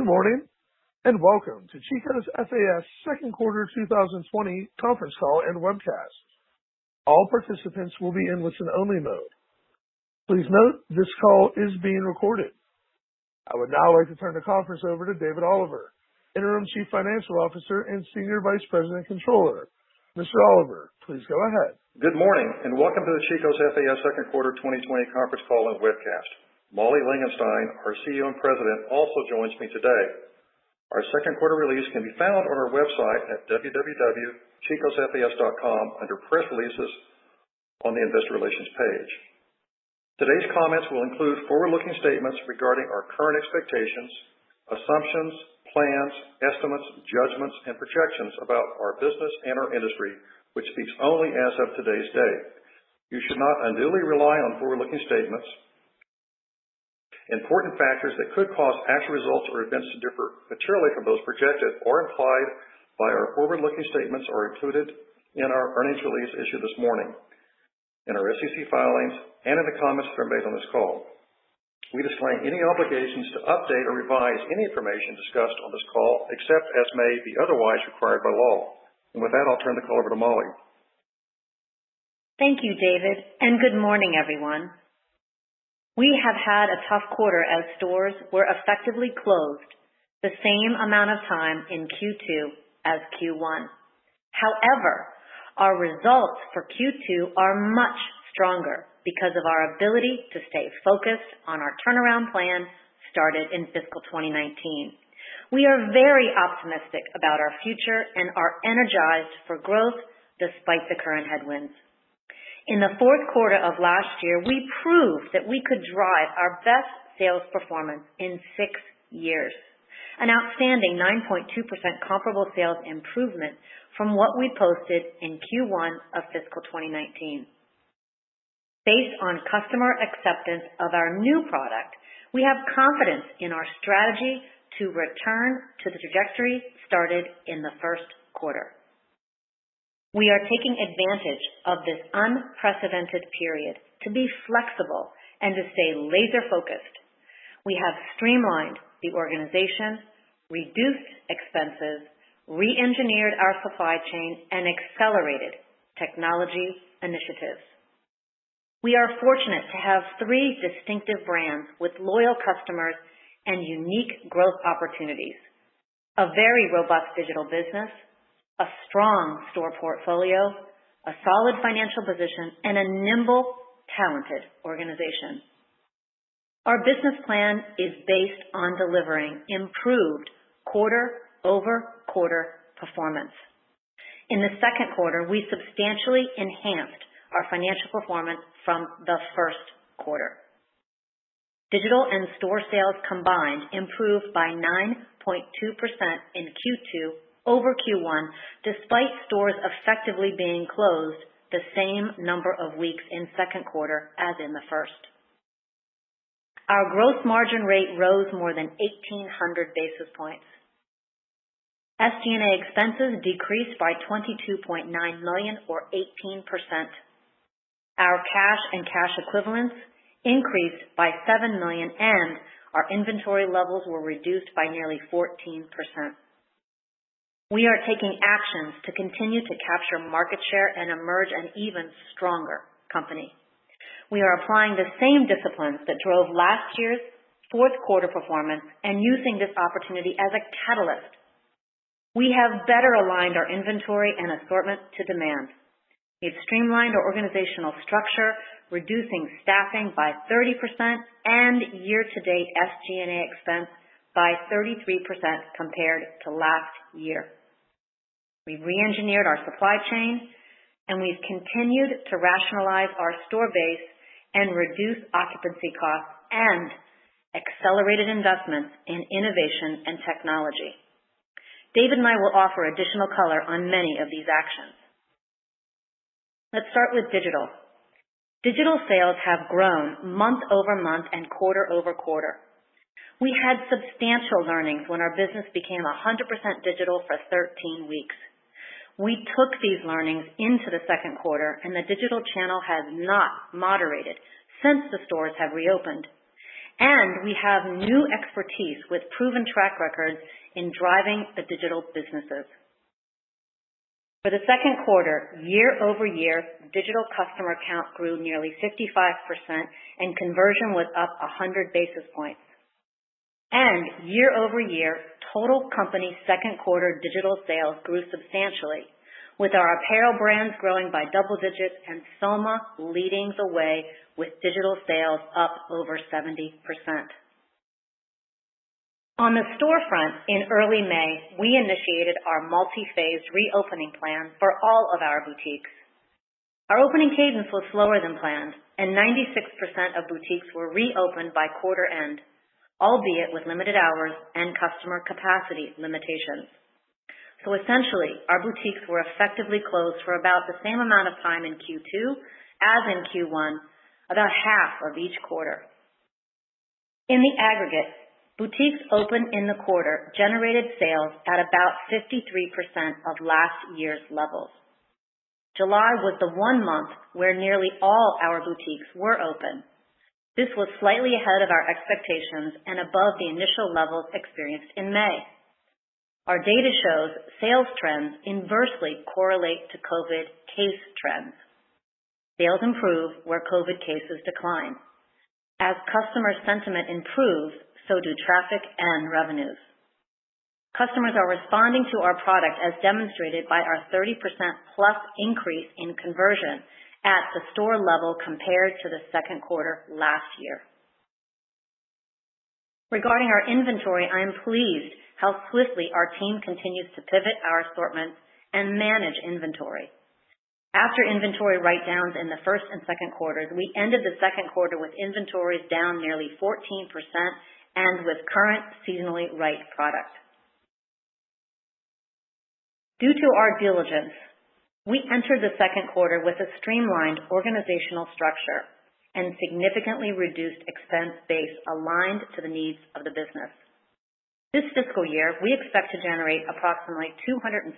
Good morning, and welcome to Chico's FAS second quarter 2020 conference call and webcast. All participants will be in listen-only mode. Please note, this call is being recorded. I would now like to turn the conference over to David Oliver, Interim Chief Financial Officer and Senior Vice President Controller. Mr. Oliver, please go ahead. Good morning, and welcome to the Chico's FAS second quarter 2020 conference call and webcast. Molly Langenstein, our CEO and President, also joins me today. Our second quarter release can be found on our website at www.chicosfas.com under Press Releases on the Investor Relations page. Today's comments will include forward-looking statements regarding our current expectations, assumptions, plans, estimates, judgments, and projections about our business and our industry, which speaks only as of today's date. You should not unduly rely on forward-looking statements. Important factors that could cause actual results or events to differ materially from those projected or implied by our forward-looking statements are included in our earnings release issued this morning, in our SEC filings, and in the comments that are made on this call. We disclaim any obligations to update or revise any information discussed on this call, except as may be otherwise required by law. And with that, I'll turn the call over to Molly. Thank you, David, and good morning, everyone. We have had a tough quarter as stores were effectively closed the same amount of time in Q2 as Q1. However, our results for Q2 are much stronger because of our ability to stay focused on our turnaround plan started in fiscal 2019. We are very optimistic about our future and are energized for growth despite the current headwinds. In the fourth quarter of last year, we proved that we could drive our best sales performance in 6 years, an outstanding 9.2% comparable sales improvement from what we posted in Q1 of fiscal 2019. Based on customer acceptance of our new product, we have confidence in our strategy to return to the trajectory started in the first quarter. We are taking advantage of this unprecedented period to be flexible and to stay laser-focused. We have streamlined the organization, reduced expenses, re-engineered our supply chain, and accelerated technology initiatives. We are fortunate to have 3 distinctive brands with loyal customers and unique growth opportunities, a very robust digital business, a strong store portfolio, a solid financial position, and a nimble, talented organization. Our business plan is based on delivering improved quarter-over-quarter performance. In the second quarter, we substantially enhanced our financial performance from the first quarter. Digital and store sales combined improved by 9.2% in Q2 over Q1, despite stores effectively being closed the same number of weeks in second quarter as in the first. Our gross margin rate rose more than 1,800 basis points. SG&A expenses decreased by $22.9 million or 18%. Our cash and cash equivalents increased by $7 million and our inventory levels were reduced by nearly 14%. We are taking actions to continue to capture market share and emerge an even stronger company. We are applying the same disciplines that drove last year's fourth quarter performance and using this opportunity as a catalyst. We have better aligned our inventory and assortment to demand. We've streamlined our organizational structure, reducing staffing by 30% and year-to-date SG&A expense by 33% compared to last year. We've re-engineered our supply chain, and we've continued to rationalize our store base and reduce occupancy costs and accelerated investments in innovation and technology. David and I will offer additional color on many of these actions. Let's start with digital. Digital sales have grown month over month and quarter over quarter. We had substantial learnings when our business became 100% digital for 13 weeks. We took these learnings into the second quarter, and the digital channel has not moderated since the stores have reopened. And we have new expertise with proven track records in driving the digital businesses. For the second quarter, year over year, digital customer count grew nearly 55% and conversion was up 100 basis points. And year over year, total company second quarter digital sales grew substantially, with our apparel brands growing by double digits and Soma leading the way with digital sales up over 70%. On the storefront, in early May, we initiated our multi-phased reopening plan for all of our boutiques. Our opening cadence was slower than planned, and 96% of boutiques were reopened by quarter end, albeit with limited hours and customer capacity limitations. So essentially, our boutiques were effectively closed for about the same amount of time in Q2 as in Q1, about half of each quarter. In the aggregate, boutiques open in the quarter generated sales at about 53% of last year's levels. July was the one month where nearly all our boutiques were open. This was slightly ahead of our expectations and above the initial levels experienced in May. Our data shows sales trends inversely correlate to COVID case trends. Sales improve where COVID cases decline. As customer sentiment improves, so do traffic and revenues. Customers are responding to our product as demonstrated by our 30% plus increase in conversion at the store level compared to the second quarter last year. Regarding our inventory, I am pleased how swiftly our team continues to pivot our assortments and manage inventory. After inventory write-downs in the first and second quarters, we ended the second quarter with inventories down nearly 14% and with current seasonally right product. Due to our diligence, we entered the second quarter with a streamlined organizational structure and significantly reduced expense base aligned to the needs of the business. This fiscal year, we expect to generate approximately $245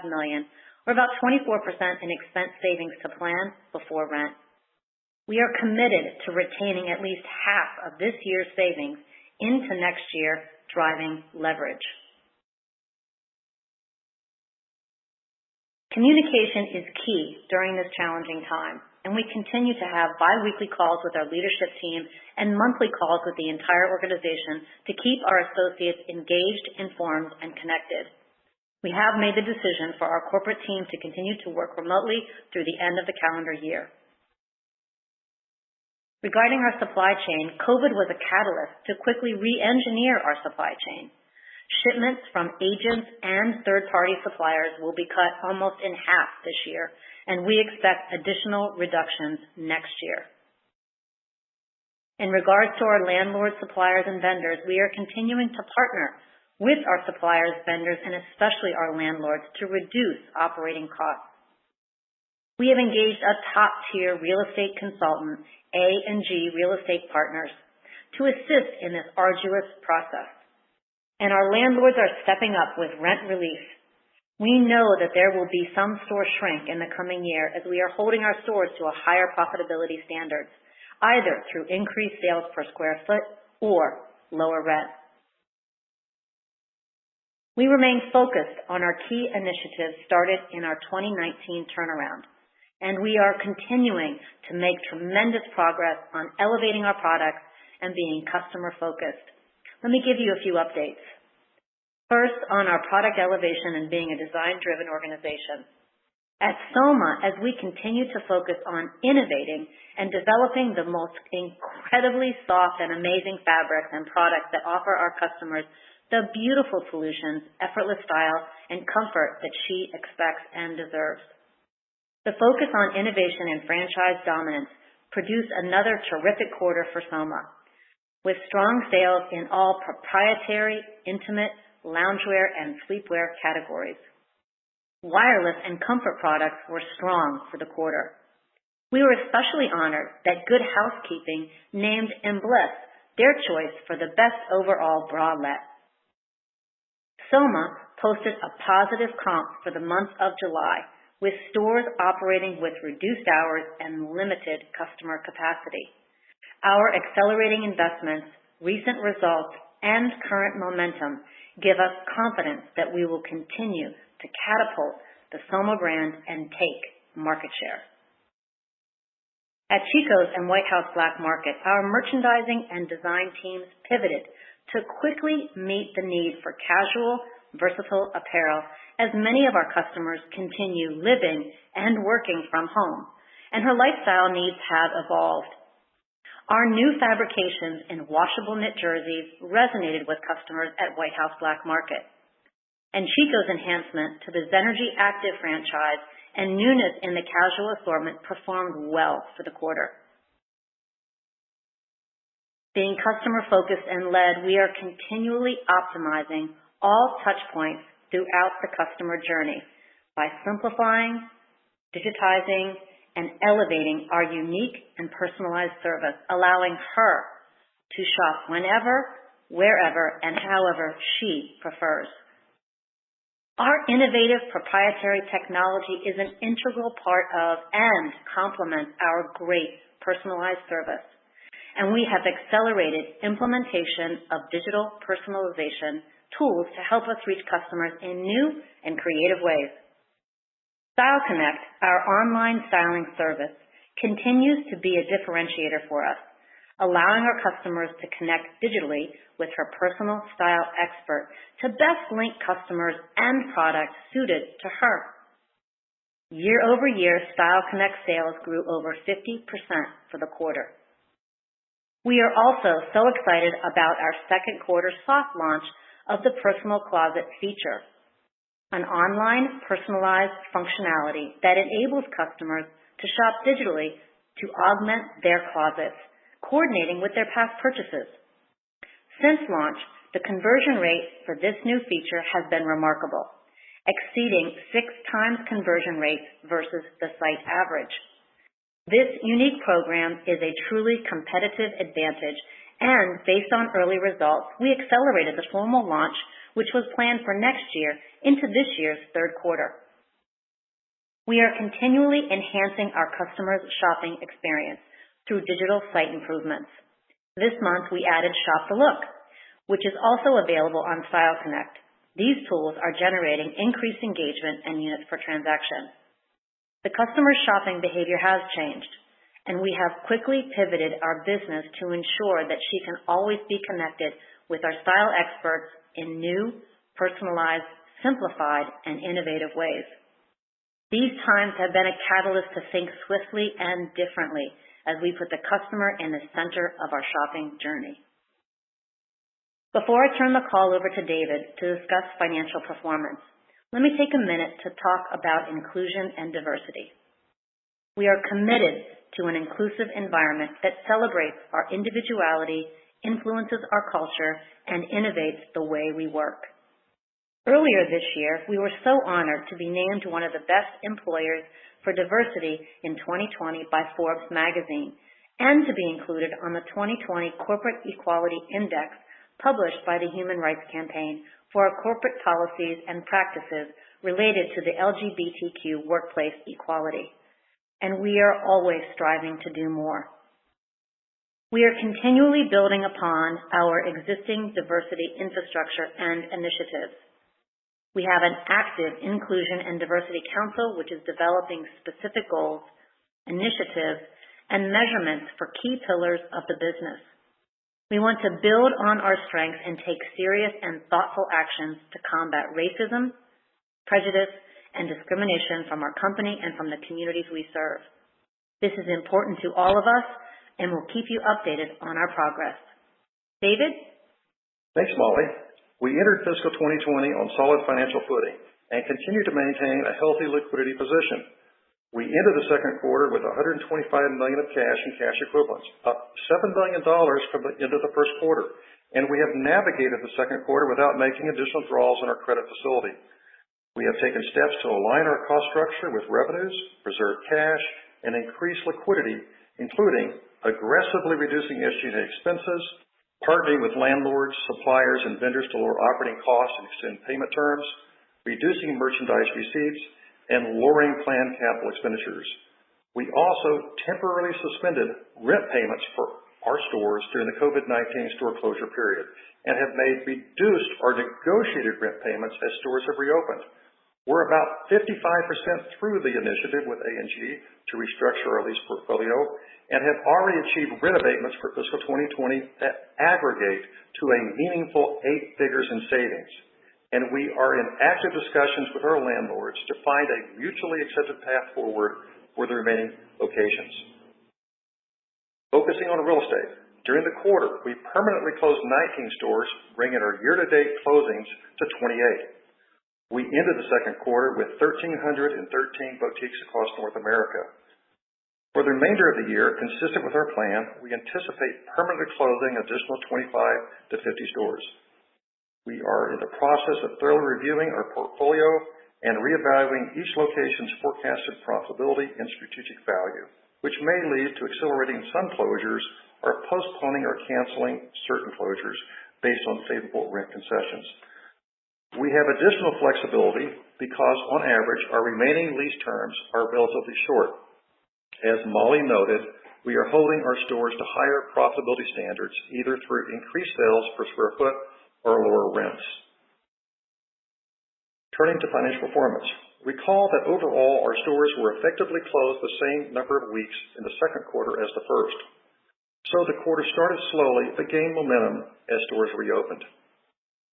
million, or about 24% in expense savings to plan before rent. We are committed to retaining at least half of this year's savings into next year, driving leverage. Communication is key during this challenging time, and we continue to have bi-weekly calls with our leadership team and monthly calls with the entire organization to keep our associates engaged, informed, and connected. We have made the decision for our corporate team to continue to work remotely through the end of the calendar year. Regarding our supply chain, COVID was a catalyst to quickly re-engineer our supply chain. Shipments from agents and third-party suppliers will be cut almost in half this year, and we expect additional reductions next year. In regards to our landlords, suppliers, and vendors, we are continuing to partner with our suppliers, vendors, and especially our landlords to reduce operating costs. We have engaged a top-tier real estate consultant, A&G Real Estate Partners, to assist in this arduous process. And our landlords are stepping up with rent relief. We know that there will be some store shrink in the coming year as we are holding our stores to a higher profitability standards, either through increased sales per square foot or lower rent. We remain focused on our key initiatives started in our 2019 turnaround, and we are continuing to make tremendous progress on elevating our products and being customer-focused. Let me give you a few updates. First, on our product elevation and being a design-driven organization. At Soma, as we continue to focus on innovating and developing the most incredibly soft and amazing fabrics and products that offer our customers the beautiful solutions, effortless style, and comfort that she expects and deserves. The focus on innovation and franchise dominance produced another terrific quarter for Soma, with strong sales in all proprietary, intimate, loungewear, and sleepwear categories. Wireless and comfort products were strong for the quarter. We were especially honored that Good Housekeeping named Embliss their choice for the best overall bralette. Soma posted a positive comp for the month of July, with stores operating with reduced hours and limited customer capacity. Our accelerating investments, recent results, and current momentum give us confidence that we will continue to catapult the Soma brand and take market share. At Chico's and White House Black Market, our merchandising and design teams pivoted to quickly meet the need for casual, versatile apparel as many of our customers continue living and working from home, and her lifestyle needs have evolved. Our new fabrications in washable knit jerseys resonated with customers at White House Black Market, and Chico's enhancement to the Zenergy Active franchise and newness in the casual assortment performed well for the quarter. Being customer-focused and led, we are continually optimizing all touch points throughout the customer journey by simplifying, digitizing, and elevating our unique and personalized service, allowing her to shop whenever, wherever, and however she prefers. Our innovative proprietary technology is an integral part of and complements our great personalized service, and we have accelerated implementation of digital personalization tools to help us reach customers in new and creative ways. Style Connect, our online styling service, continues to be a differentiator for us, allowing our customers to connect digitally with her personal style expert to best link customers and products suited to her. Year over year, Style Connect sales grew over 50% for the quarter. We are also so excited about our second quarter soft launch of the Personal Closet feature, an online personalized functionality that enables customers to shop digitally to augment their closets, coordinating with their past purchases. Since launch, the conversion rate for this new feature has been remarkable, exceeding 6 times conversion rates versus the site average. This unique program is a truly competitive advantage, and based on early results, we accelerated the formal launch, which was planned for next year, into this year's third quarter. We are continually enhancing our customers' shopping experience through digital site improvements. This month, we added Shop the Look, which is also available on Style Connect. These tools are generating increased engagement and units per transaction. The customer's shopping behavior has changed, and we have quickly pivoted our business to ensure that she can always be connected with our style experts in new, personalized, simplified, and innovative ways. These times have been a catalyst to think swiftly and differently as we put the customer in the center of our shopping journey. Before I turn the call over to David to discuss financial performance, let me take a minute to talk about inclusion and diversity. We are committed to an inclusive environment that celebrates our individuality, influences our culture, and innovates the way we work. Earlier this year, we were so honored to be named one of the best employers for diversity in 2020 by Forbes magazine, and to be included on the 2020 Corporate Equality Index published by the Human Rights Campaign for our corporate policies and practices related to the LGBTQ workplace equality. And we are always striving to do more. We are continually building upon our existing diversity infrastructure and initiatives. We have an active Inclusion and Diversity Council, which is developing specific goals, initiatives, and measurements for key pillars of the business. We want to build on our strengths and take serious and thoughtful actions to combat racism, prejudice, and discrimination from our company and from the communities we serve. This is important to all of us, and we'll keep you updated on our progress. David? Thanks, Molly. We entered fiscal 2020 on solid financial footing and continue to maintain a healthy liquidity position. We ended the second quarter with $125 million of cash and cash equivalents, up $7 million from the end of the first quarter, and we have navigated the second quarter without making additional draws on our credit facility. We have taken steps to align our cost structure with revenues, preserve cash, and increase liquidity, including aggressively reducing SG&A expenses, partnering with landlords, suppliers, and vendors to lower operating costs and extend payment terms, reducing merchandise receipts, and lowering planned capital expenditures. We also temporarily suspended rent payments for our stores during the COVID-19 store closure period and have made reduced or negotiated rent payments as stores have reopened. We're about 55% through the initiative with A&G to restructure our lease portfolio and have already achieved rent abatements for fiscal 2020 that aggregate to a meaningful 8 figures in savings. And we are in active discussions with our landlords to find a mutually accepted path forward for the remaining locations. Focusing on real estate, during the quarter, we permanently closed 19 stores, bringing our year-to-date closings to 28. We ended the second quarter with 1,313 boutiques across North America. For the remainder of the year, consistent with our plan, we anticipate permanently closing an additional 25 to 50 stores. We are in the process of thoroughly reviewing our portfolio and reevaluating each location's forecasted profitability and strategic value, which may lead to accelerating some closures or postponing or canceling certain closures based on favorable rent concessions. We have additional flexibility because, on average, our remaining lease terms are relatively short. As Molly noted, we are holding our stores to higher profitability standards, either through increased sales per square foot or lower rents. Turning to financial performance, recall that overall our stores were effectively closed the same number of weeks in the second quarter as the first. So the quarter started slowly but gained momentum as stores reopened.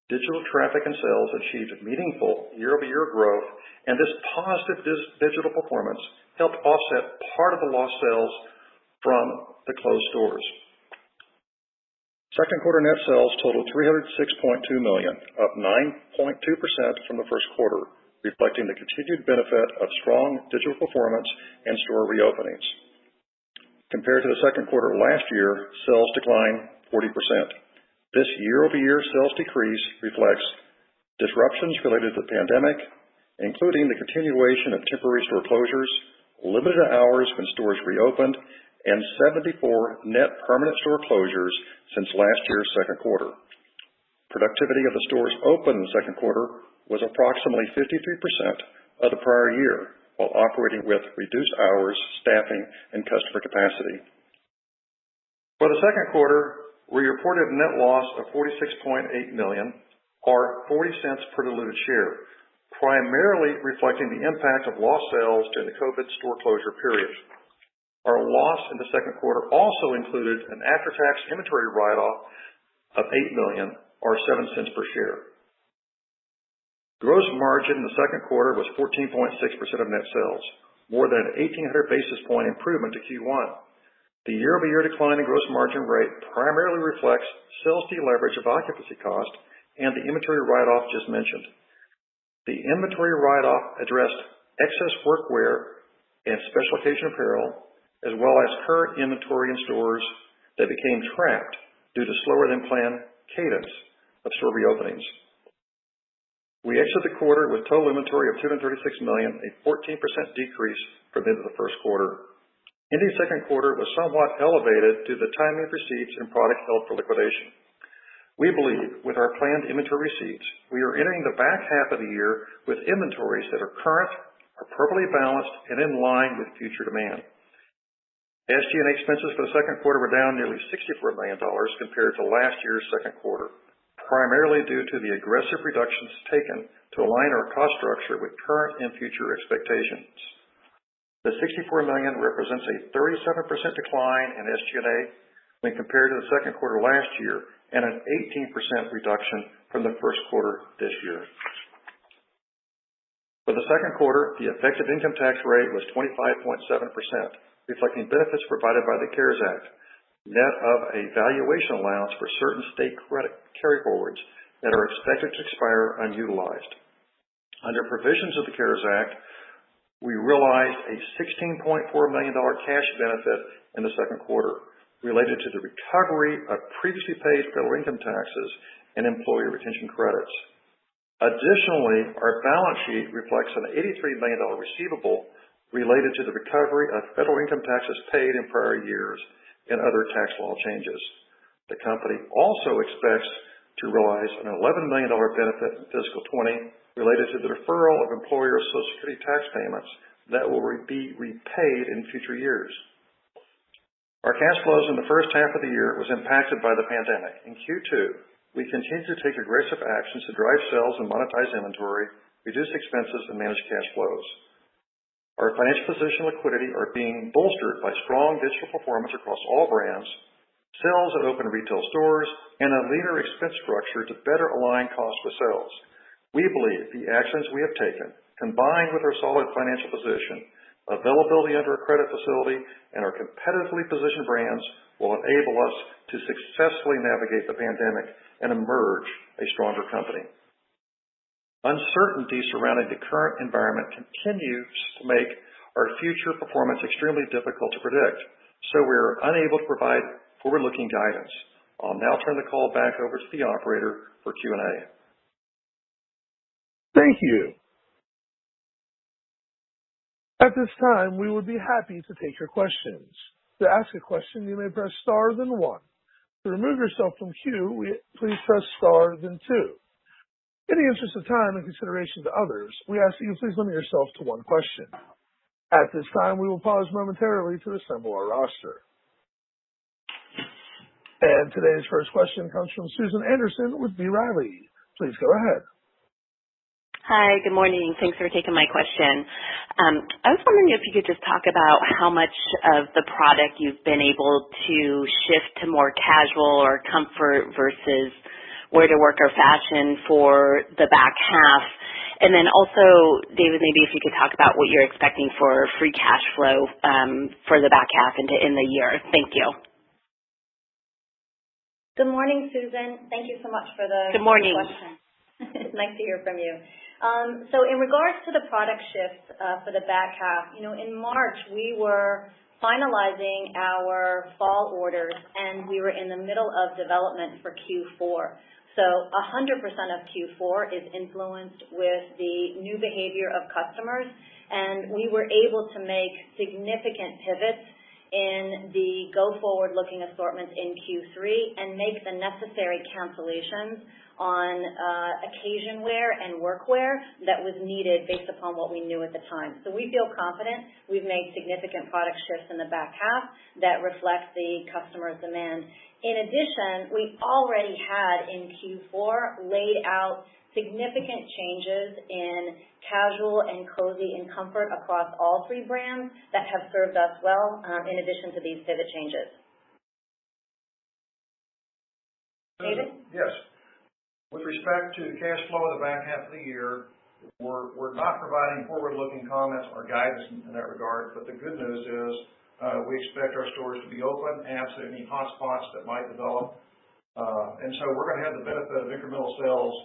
Digital traffic and sales achieved meaningful year-over-year growth, and this positive digital performance helped offset part of the lost sales from the closed stores. Second quarter net sales totaled $306.2 million, up 9.2% from the first quarter, reflecting the continued benefit of strong digital performance and store reopenings. Compared to the second quarter last year, sales declined 40%. This year-over-year sales decrease reflects disruptions related to the pandemic, including the continuation of temporary store closures, limited hours when stores reopened, and 74 net permanent store closures since last year's second quarter. Productivity of the stores open in the second quarter was approximately 53% of the prior year, while operating with reduced hours, staffing, and customer capacity. For the second quarter, we reported a net loss of $46.8 million, or 40 cents per diluted share, primarily reflecting the impact of lost sales during the COVID store closure period. Our loss in the second quarter also included an after-tax inventory write-off of $8 million, or 7 cents per share. Gross margin in the second quarter was 14.6% of net sales, more than an 1,800 basis point improvement to Q1. The year-over-year decline in gross margin rate primarily reflects sales deleverage of occupancy cost and the inventory write-off just mentioned. The inventory write-off addressed excess workwear and special occasion apparel, as well as current inventory in stores that became trapped due to slower than planned cadence of store reopenings. We exited the quarter with total inventory of $236 million, a 14% decrease from the end of the first quarter. Ending second quarter was somewhat elevated due to the timing of receipts and product held for liquidation. We believe with our planned inventory receipts, we are entering the back half of the year with inventories that are current, appropriately balanced, and in line with future demand. SG&A expenses for the second quarter were down nearly $64 million compared to last year's second quarter, primarily due to the aggressive reductions taken to align our cost structure with current and future expectations. The $64 million represents a 37% decline in SG&A when compared to the second quarter last year and an 18% reduction from the first quarter this year. For the second quarter, the effective income tax rate was 25.7%, reflecting benefits provided by the CARES Act, net of a valuation allowance for certain state credit carryforwards that are expected to expire unutilized. Under provisions of the CARES Act, we realized a $16.4 million cash benefit in the second quarter related to the recovery of previously paid federal income taxes and employee retention credits. Additionally, our balance sheet reflects an $83 million receivable related to the recovery of federal income taxes paid in prior years and other tax law changes. The company also expects to realize an $11 million benefit in fiscal 20 related to the deferral of employer Social Security tax payments that will be repaid in future years. Our cash flows in the first half of the year was impacted by the pandemic. In Q2, we continued to take aggressive actions to drive sales and monetize inventory, reduce expenses, and manage cash flows. Our financial position and liquidity are being bolstered by strong digital performance across all brands, sales at open retail stores, and a leaner expense structure to better align cost with sales. We believe the actions we have taken, combined with our solid financial position, availability under a credit facility, and our competitively positioned brands will enable us to successfully navigate the pandemic and emerge a stronger company. Uncertainty surrounding the current environment continues to make our future performance extremely difficult to predict, so we are unable to provide forward-looking guidance. I'll now turn the call back over to the operator for Q&A. Thank you. At this time, we would be happy to take your questions. To ask a question, you may press star then 1. To remove yourself from queue, please press star then 2. In the interest of time and consideration to others, we ask that you please limit yourself to one question. At this time, we will pause momentarily to assemble our roster. And today's first question comes from Susan Anderson with B. Riley. Please go ahead. Hi, good morning. Thanks for taking my question. I was wondering if you could just talk about how much of the product you've been able to shift to more casual or comfort versus wear-to-work or fashion for the back half. And then also, David, maybe if you could talk about what you're expecting for free cash flow for the back half in the year. Thank you. Good morning, Susan. Thank you so much for the Good morning. question. It's nice to hear from you. So in regards to the product shifts for the back half, in March we were finalizing our fall orders and we were in the middle of development for Q4. So 100% of Q4 is influenced with the new behavior of customers, and we were able to make significant pivots in the go-forward looking assortments in Q3 and make the necessary cancellations on occasion wear and workwear that was needed based upon what we knew at the time. So we feel confident we've made significant product shifts in the back half that reflect the customer's demand. In addition, we already had in Q4 laid out significant changes in casual and cozy and comfort across all three brands that have served us well in addition to these pivot changes. David? Yes. With respect to cash flow in the back half of the year, we're not providing forward-looking comments or guidance in that regard, but the good news is we expect our stores to be open, absent any hot spots that might develop. And so we're going to have the benefit of incremental sales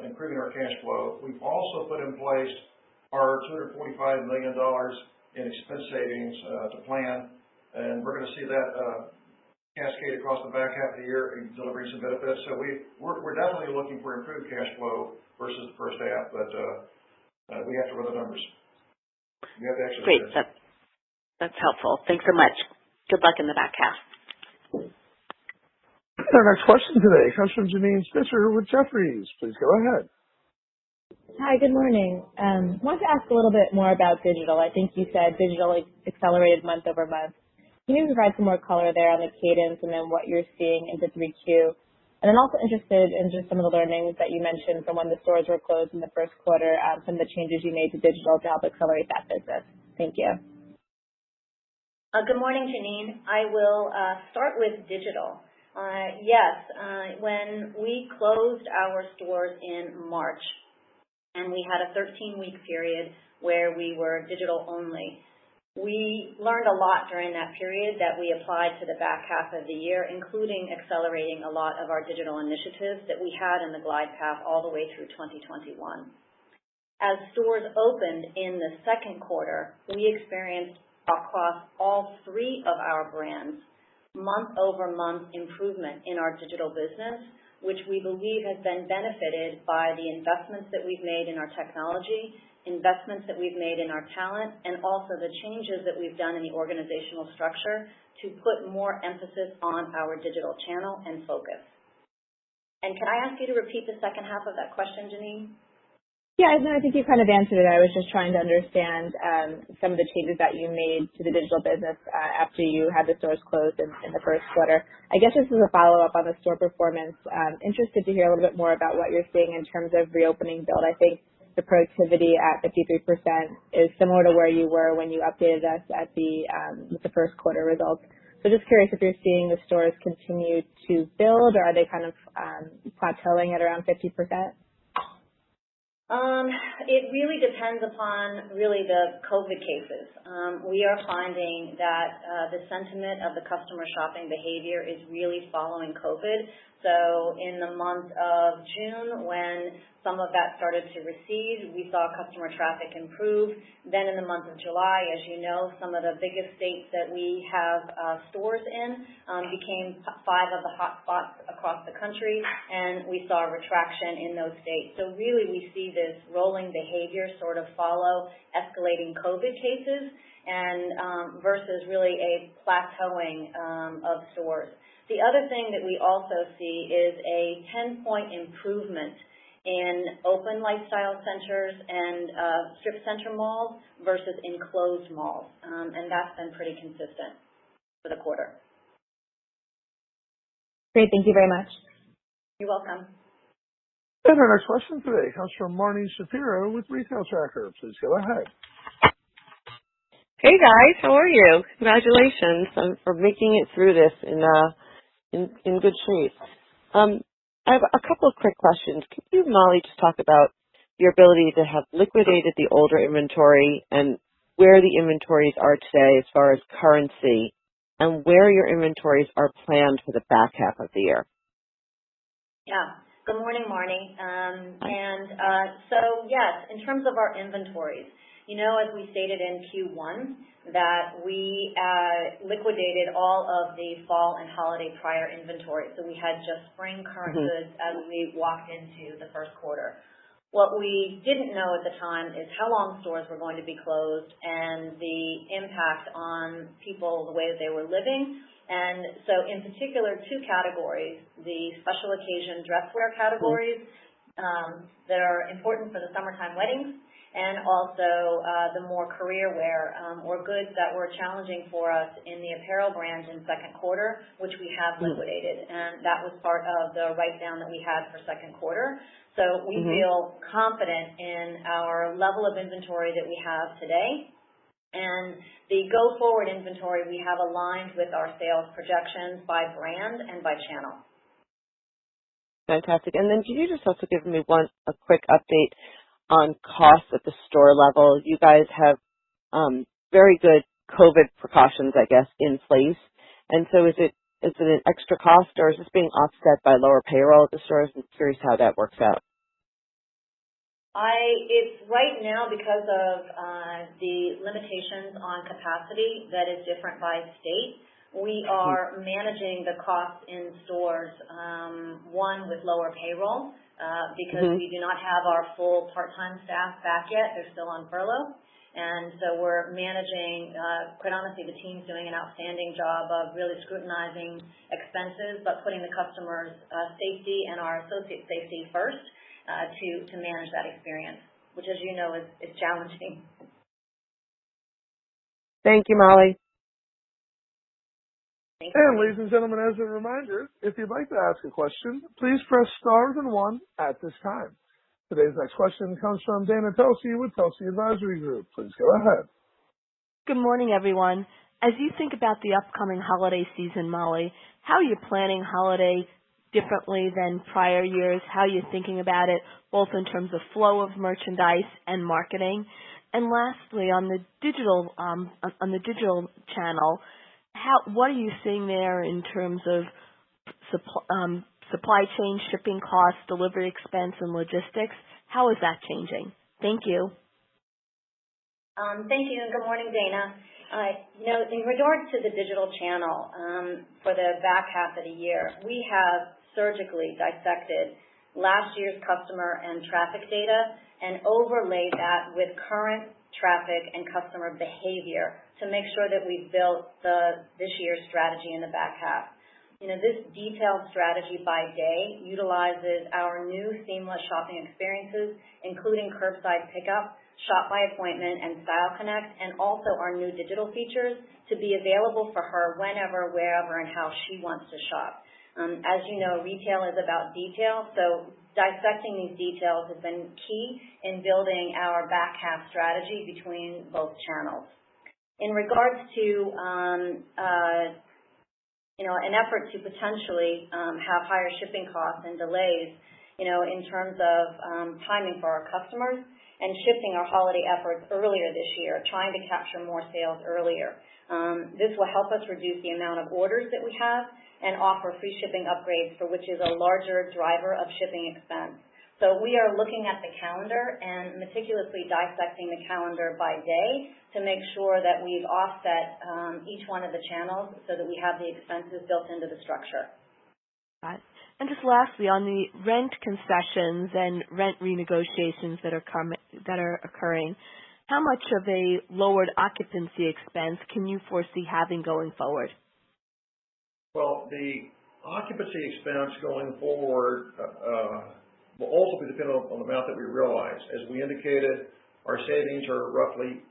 improving our cash flow. We've also put in place our $245 million in expense savings to plan, and we're going to see that cascade across the back half of the year and delivering some benefits. So we're definitely looking for improved cash flow versus the first half, but we have to run the numbers. We have to actually. Great. That's helpful. Thanks so much. Good luck in the back half. Our next question today comes from Janine Stichter with Jefferies. Please go ahead. Hi, good morning. Wanted to ask a little bit more about digital. I think you said digital accelerated month over month. Can you provide some more color there on the cadence and then what you're seeing into 3Q? And then also interested in just some of the learnings that you mentioned from when the stores were closed in the first quarter, some of the changes you made to digital to help accelerate that business. Thank you. Good morning, Janine. I will start with digital. When we closed our stores in March and we had a 13-week period where we were digital only, we learned a lot during that period that we applied to the back half of the year, including accelerating a lot of our digital initiatives that we had in the glide path all the way through 2021. As stores opened in the second quarter, we experienced across all three of our brands month-over-month improvement in our digital business, which we believe has been benefited by the investments that we've made in our technology, investments that we've made in our talent, and also the changes that we've done in the organizational structure to put more emphasis on our digital channel and focus. And can I ask you to repeat the second half of that question, Janine? Yeah, I think you kind of answered it. I was just trying to understand some of the changes that you made to the digital business after you had the stores closed in the first quarter. I guess this is a follow-up on the store performance. Interested to hear a little bit more about what you're seeing in terms of reopening build. I think the productivity at 53% is similar to where you were when you updated us at with the first quarter results. So just curious if you're seeing the stores continue to build, or are they kind of plateauing at around 50%? It really depends upon the COVID cases. We are finding that the sentiment of the customer shopping behavior is really following COVID. So in the month of June, when some of that started to recede, we saw customer traffic improve. Then in the month of July, as you know, some of the biggest states that we have stores in became 5 of the hot spots across the country, and we saw a retraction in those states. So really we see this rolling behavior sort of follow escalating COVID cases and versus really a plateauing of stores. The other thing that we also see is a 10-point improvement in open lifestyle centers and strip center malls versus enclosed malls, and that's been pretty consistent for the quarter. Great, thank you very much. You're welcome. And our next question today comes from Marnie Shapiro with Retail Tracker. Please go ahead. Hey guys, how are you? Congratulations for making it through this in good shape. I have a couple of quick questions. Could you, Molly, just talk about your ability to have liquidated the older inventory and where the inventories are today as far as currency, and where your inventories are planned for the back half of the year? Yeah. Good morning, Marnie. So yes, in terms of our inventories, as we stated in Q1, that we liquidated all of the fall and holiday prior inventory. So we had just spring current goods as we walked into the first quarter. What we didn't know at the time is how long stores were going to be closed and the impact on people, the way that they were living. And so in particular, 2 categories, the special occasion dress wear categories that are important for the summertime weddings, and also the more career wear or goods that were challenging for us in the apparel brand in second quarter, which we have liquidated. And that was part of the write-down that we had for second quarter. So we feel confident in our level of inventory that we have today. And the go-forward inventory we have aligned with our sales projections by brand and by channel. Fantastic. And then can you just also give me a quick update on costs at the store level? You guys have very good COVID precautions, I guess, in place. And so is it an extra cost, or is this being offset by lower payroll at the stores? I'm curious how that works out. It's right now because of the limitations on capacity that is different by state. We are managing the costs in stores, one, with lower payroll, because we do not have our full part-time staff back yet. They're still on furlough. And so we're managing, quite honestly, the team's doing an outstanding job of really scrutinizing expenses, but putting the customer's safety and our associate safety first to manage that experience, which, as you know, is challenging. Thank you, Molly. And ladies and gentlemen, as a reminder, if you'd like to ask a question, please press star then 1 at this time. Today's next question comes from Dana Telsey with Telsey Advisory Group. Please go ahead. Good morning, everyone. As you think about the upcoming holiday season, Molly, how are you planning holiday differently than prior years? How are you thinking about it, both in terms of flow of merchandise and marketing? And lastly, on the digital channel, what are you seeing there in terms of supply chain, shipping costs, delivery expense, and logistics? How is that changing? Thank you. Thank you, and good morning, Dana. In regards to the digital channel for the back half of the year, we have surgically dissected last year's customer and traffic data and overlaid that with current traffic and customer behavior to make sure that we've built this year's strategy in the back half. This detailed strategy by day utilizes our new seamless shopping experiences, including curbside pickup, shop by appointment, and Style Connect, and also our new digital features to be available for her whenever, wherever, and how she wants to shop. As you know, retail is about detail, so dissecting these details has been key in building our back half strategy between both channels. In regards to an effort to potentially have higher shipping costs and delays, in terms of timing for our customers and shifting our holiday efforts earlier this year, trying to capture more sales earlier. This will help us reduce the amount of orders that we have and offer free shipping upgrades, for which is a larger driver of shipping expense. So we are looking at the calendar and meticulously dissecting the calendar by day to make sure that we've offset each one of the channels so that we have the expenses built into the structure. Right. And just lastly, on the rent concessions and rent renegotiations that are occurring, how much of a lowered occupancy expense can you foresee having going forward? Well, the occupancy expense going forward will also be dependent on the amount that we realize. As we indicated, our savings are roughly,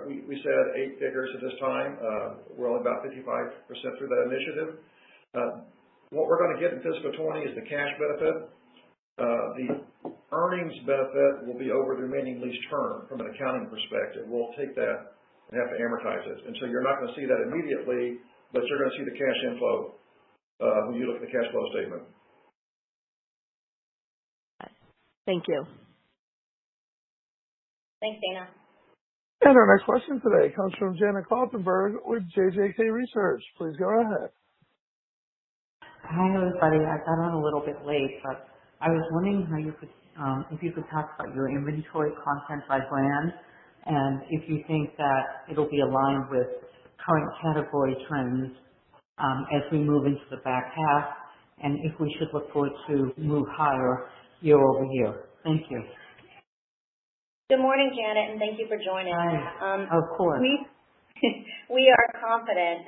we said 8 figures at this time. We're only about 55% through that initiative. What we're going to get in fiscal 20 is the cash benefit. The earnings benefit will be over the remaining lease term from an accounting perspective. We'll take that and have to amortize it. And so you're not going to see that immediately, but you're going to see the cash inflow when you look at the cash flow statement. Thank you. Thanks, Dana. And our next question today comes from Janet Kloppenberg with JJK Research. Please go ahead. Hi, everybody. I got on a little bit late, but I was wondering how you could, if you could talk about your inventory content by brand, and if you think that it'll be aligned with current category trends as we move into the back half, and if we should look forward to move higher year over year. Thank you. Good morning, Janet, and thank you for joining. Hi. Of course. We are confident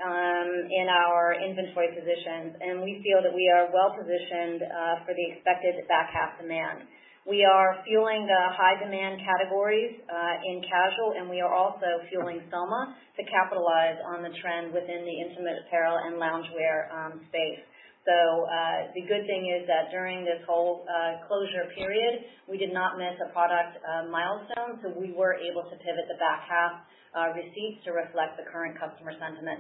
in our inventory positions, and we feel that we are well positioned for the expected back half demand. We are fueling the high demand categories in casual, and we are also fueling Soma to capitalize on the trend within the intimate apparel and loungewear space. So the good thing is that during this whole closure period, we did not miss a product milestone, so we were able to pivot the back half receipts to reflect the current customer sentiment.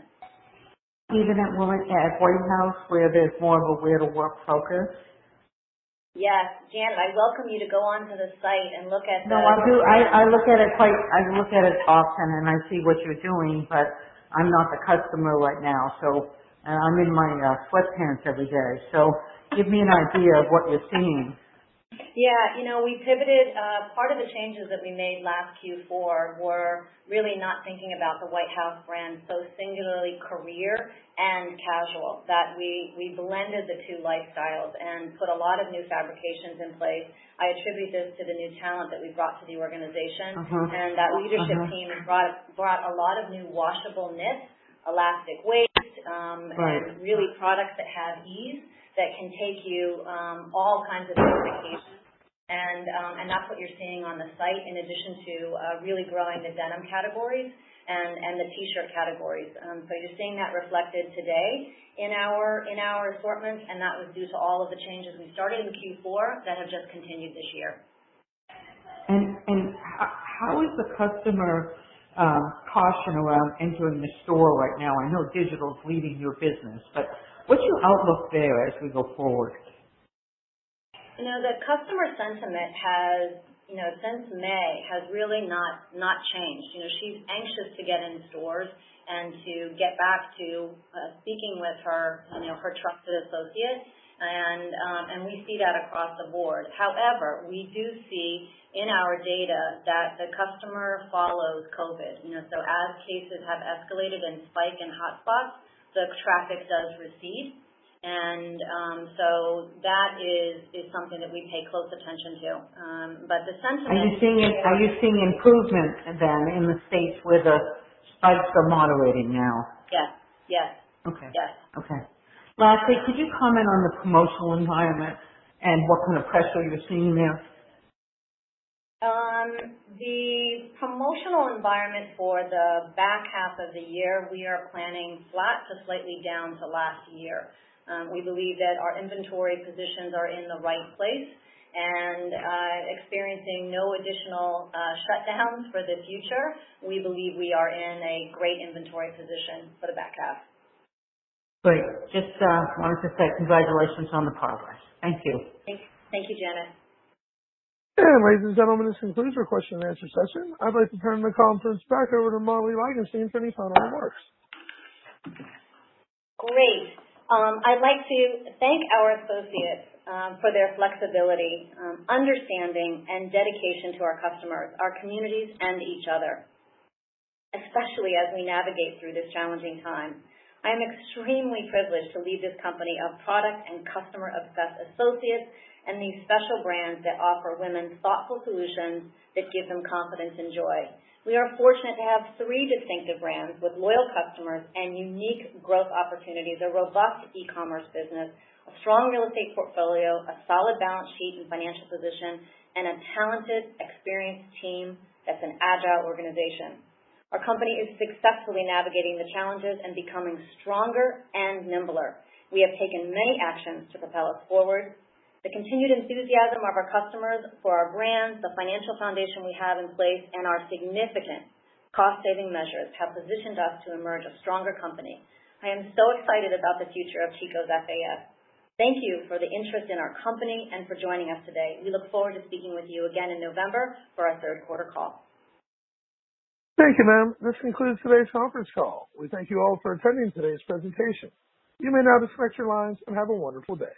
Even at White House, where there's more of a where-to-work focus? Yes, Janet, I welcome you to go onto the site and look at. No, I do. I look at it often, and I see what you're doing, but I'm not the customer right now, so. And I'm in my sweatpants every day. So give me an idea of what you're seeing. Yeah, we pivoted. Part of the changes that we made last Q4 were really not thinking about the White House brand so singularly career and casual, that we blended the two lifestyles and put a lot of new fabrications in place. I attribute this to the new talent that we brought to the organization, and that leadership team brought a lot of new washable knits, elastic waist, and really products that have ease, that can take you all kinds of different occasions. And that's what you're seeing on the site, in addition to really growing the denim categories and the t-shirt categories. So you're seeing that reflected today in our assortments, and that was due to all of the changes we started in Q4 that have just continued this year. And how is the customer caution around entering the store right now? I know digital is leading your business, but what's your outlook there as we go forward? The customer sentiment has, since May, has really not changed. She's anxious to get in stores and to get back to speaking with her, her trusted associate, and we see that across the board. However, we do see in our data that the customer follows COVID. So as cases have escalated and spike in hotspots, the traffic does recede. And so that is something that we pay close attention to. But the sentiment... Are you seeing improvement then in the states where the spikes are moderating now? Yes. Okay. Yes. Okay. Lastly, could you comment on the promotional environment and what kind of pressure you're seeing there? The promotional environment for the back half of the year, we are planning flat to slightly down to last year. We believe that our inventory positions are in the right place and experiencing no additional shutdowns for the future. We believe we are in a great inventory position for the back half. Great. Just wanted to say congratulations on the progress. Thank you. Thank you, Janet. And ladies and gentlemen, this concludes our question and answer session. I'd like to turn the conference back over to Molly Langenstein for any final remarks. Great. I'd like to thank our associates for their flexibility, understanding, and dedication to our customers, our communities, and each other, especially as we navigate through this challenging time. I am extremely privileged to lead this company of product and customer-obsessed associates and these special brands that offer women thoughtful solutions that give them confidence and joy. We are fortunate to have 3 distinctive brands with loyal customers and unique growth opportunities, a robust e-commerce business, a strong real estate portfolio, a solid balance sheet and financial position, and a talented, experienced team that's an agile organization. Our company is successfully navigating the challenges and becoming stronger and nimbler. We have taken many actions to propel us forward. The continued enthusiasm of our customers for our brands, the financial foundation we have in place, and our significant cost-saving measures have positioned us to emerge a stronger company. I am so excited about the future of Chico's FAS. Thank you for the interest in our company and for joining us today. We look forward to speaking with you again in November for our third quarter call. Thank you, ma'am. This concludes today's conference call. We thank you all for attending today's presentation. You may now disconnect your lines and have a wonderful day.